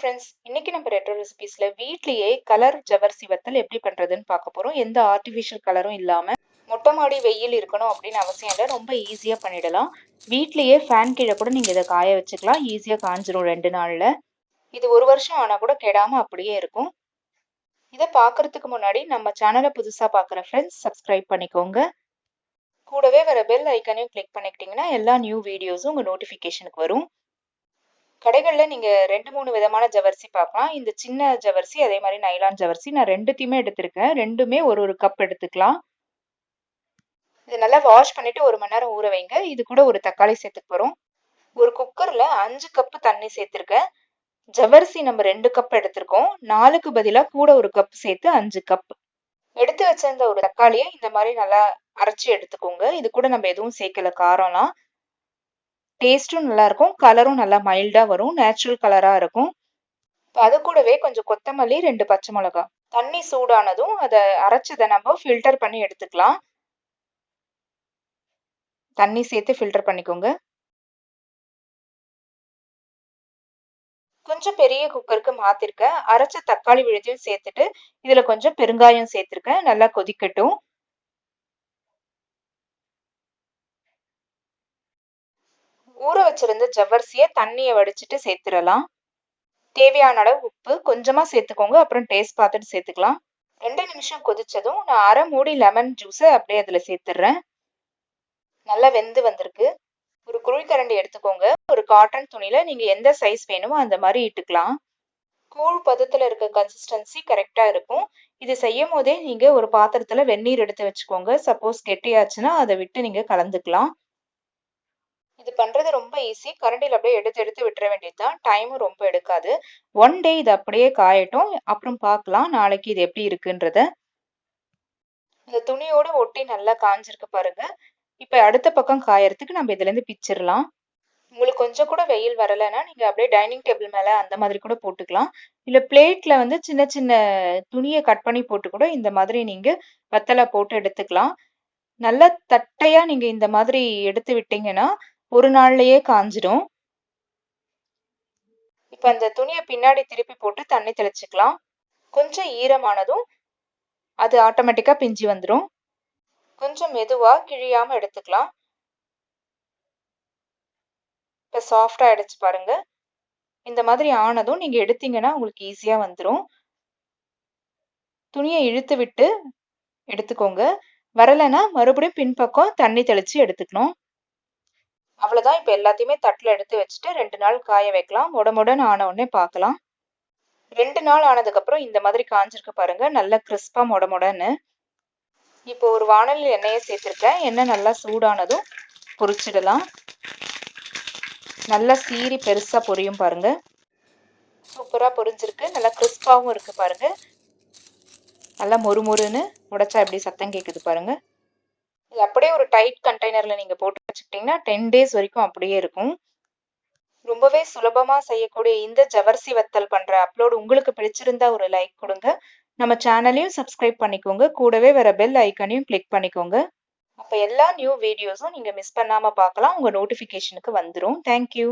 Friends, இன்னைக்கு நம்ம retro ரெசிபீஸ்ல வீட்லயே கலர் ஜவ்வரிசி வத்தல் எப்படி பண்றதுன்னு பார்க்க போறோம். எந்த ஆர்டிஃபிஷியல் கலரும் இல்லாம மொட்டை மாடி வெயில் இருக்கணும் அப்படின்னு அவசியம் இல்லை. ரொம்ப ஈஸியா பண்ணிடலாம். வீட்லயே ஃபேன் கீழே கூட நீங்க இதை காய வச்சுக்கலாம். ஈஸியா காஞ்சிரும் 2 நாள்ல. இது 1 வருஷம் ஆனா கூட கெடாம அப்படியே இருக்கும். இதை பார்க்கறதுக்கு முன்னாடி நம்ம சேனலை புதுசா பார்க்குற ஃப்ரெண்ட்ஸ் சப்ஸ்கிரைப் பண்ணிக்கோங்க. கூடவே வர பெல் ஐக்கனையும் கிளிக் பண்ணிக்கிட்டீங்கன்னா எல்லா நியூ வீடியோஸும் உங்க நோட்டிஃபிகேஷனுக்கு வரும். கடைகள்ல நீங்க 2-3 விதமான ஜவ்வரிசி பார்க்கலாம். இந்த சின்ன ஜவ்வரிசி, அதே மாதிரி நைலான் ஜவ்வரிசி. நான் ரெண்டுத்தையுமே எடுத்திருக்கேன். ரெண்டுமே ஒரு கப் எடுத்துக்கலாம். இது நல்லா வாஷ் பண்ணிட்டு 1 மணி நேரம் ஊற வைங்க. இது கூட ஒரு தக்காளி சேர்த்துக்க போறோம். ஒரு குக்கர்ல 5 கப் தண்ணி சேர்த்திருக்கேன். ஜவ்வரிசி நம்ம 2 கப் எடுத்திருக்கோம். 4க்கு பதிலா கூட ஒரு கப் சேர்த்து 5 கப். எடுத்து வச்சிருந்த ஒரு தக்காளியை இந்த மாதிரி நல்லா அரைச்சி எடுத்துக்கோங்க. இது கூட நம்ம எதுவும் சேர்க்கல காரம்லாம். டேஸ்ட்டும் நல்லா இருக்கும், கலரும் நல்லா மைல்டா வரும், நேச்சுரல் கலரா இருக்கும். அது கூடவே கொஞ்சம் கொத்தமல்லி, 2 பச்சை மிளகாய். தண்ணி சூடானதும் அதை அரைச்சதை நம்ம ஃபில்டர் பண்ணி எடுத்துக்கலாம். தண்ணி சேர்த்து ஃபில்டர் பண்ணிக்கோங்க. கொஞ்சம் பெரிய குக்கருக்கு மாத்திருக்கேன். அரைச்ச தக்காளி விழுதையும் சேர்த்துட்டு இதுல கொஞ்சம் பெருங்காயம் சேர்த்திருக்கேன். நல்லா கொதிக்கட்டும். ஊற வச்சிருந்த ஜவ்வரிசியை தண்ணியை வடிச்சிட்டு சேர்த்துடலாம். தேவையான அளவு உப்பு கொஞ்சமா சேர்த்துக்கோங்க. அப்புறம் டேஸ்ட் பார்த்துட்டு சேர்த்துக்கலாம். 2 நிமிஷம் கொதிச்சதும் நான் அரை மூடி லெமன் ஜூஸை அப்படியே அதுல சேர்த்துடுறேன். நல்லா வெந்து வந்திருக்கு. ஒரு குழிக்கரண்டி எடுத்துக்கோங்க. ஒரு காட்டன் துணியில நீங்க எந்த சைஸ் வேணுமோ அந்த மாதிரி இட்டுக்கலாம். கூழ் பதத்துல இருக்க கன்சிஸ்டன்சி கரெக்டா இருக்கும். இது செய்யும் போதே நீங்க ஒரு பாத்திரத்துல வெந்நீர் எடுத்து வச்சுக்கோங்க. சப்போஸ் கெட்டியாச்சுன்னா அதை விட்டு நீங்க கலந்துக்கலாம். இது பண்றது ரொம்ப ஈஸி. கரண்டியில் அப்படியே எடுத்து எடுத்து விட்டுற வேண்டியதுதான். டைமும் ரொம்ப எடுக்காது. 1 டே இது அப்படியே காயட்டும். அப்புறம் பார்க்கலாம் நாளைக்கு இது எப்படி இருக்குன்றத. இந்த துணியோட ஒட்டி நல்லா காஞ்சிருக்கு பாருங்க. இப்ப அடுத்த பக்கம் காயறதுக்கு நம்ம இதுல இருந்து பிச்சிடலாம். உங்களுக்கு கொஞ்சம் கூட வெயில் வரலைன்னா நீங்க அப்படியே டைனிங் டேபிள் மேல அந்த மாதிரி கூட போட்டுக்கலாம். இல்ல பிளேட்ல வந்து சின்ன சின்ன துணியை கட் பண்ணி போட்டு கூட இந்த மாதிரி நீங்க வத்தலை போட்டு எடுத்துக்கலாம். நல்லா தட்டையா நீங்க இந்த மாதிரி எடுத்து விட்டீங்கன்னா 1 நாள்லயே காஞ்சிடும். இப்ப அந்த துணியை பின்னாடி திருப்பி போட்டு தண்ணி தெளிச்சுக்கலாம். கொஞ்சம் ஈரமானதும் அது ஆட்டோமேட்டிக்கா பிஞ்சு வந்துடும். கொஞ்சம் மெதுவா கிழியாம எடுத்துக்கலாம். இப்ப சாஃப்டா ஆயிடுச்சு பாருங்க. இந்த மாதிரி ஆனதும் நீங்க எடுத்தீங்கன்னா உங்களுக்கு ஈஸியா வந்துடும். துணியை இழுத்து விட்டு எடுத்துக்கோங்க. வரலைன்னா மறுபடியும் பின்பக்கம் தண்ணி தெளிச்சு எடுத்துக்கணும். அவ்வளவுதான். இப்ப எல்லாத்தையுமே தட்டுல எடுத்து வச்சுட்டு 2 நாள் காய வைக்கலாம். மொடன்னு ஆன உடனே பார்க்கலாம். 2 நாள் ஆனதுக்கு அப்புறம் இந்த மாதிரி காஞ்சிருக்கு பாருங்க. நல்லா கிறிஸ்பா மொடன்னு. இப்போ ஒரு வாணலில் எண்ணெயை சேர்த்திருக்கேன். எண்ணெய் நல்லா சூடானதும் பொரிச்சிடலாம். நல்லா சீரி பெருசா பொரியும் பாருங்க. சூப்பரா பொரிஞ்சிருக்கு. நல்லா கிறிஸ்பாவும் இருக்கு பாருங்க. நல்லா மொறுன்னு உடைச்சா எப்படி சத்தம் கேக்குது பாருங்க. இது அப்படியே ஒரு டைட் கண்டெய்னர்ல நீங்க போட்டு வச்சுக்கிட்டீங்கன்னா 10 டேஸ் வரைக்கும் அப்படியே இருக்கும். ரொம்பவே சுலபமா செய்யக்கூடிய இந்த ஜவ்வரிசி வத்தல் பண்ற அப்லோட் உங்களுக்கு பிடிச்சிருந்தா ஒரு லைக் கொடுங்க. நம்ம சேனலையும் சப்ஸ்கிரைப் பண்ணிக்கோங்க. கூடவே வர பெல் ஐக்கனையும் கிளிக் பண்ணிக்கோங்க. அப்ப எல்லா நியூ வீடியோஸும் நீங்க மிஸ் பண்ணாம பார்க்கலாம். உங்க நோட்டிபிகேஷனுக்கு வந்துடும். தேங்க்யூ.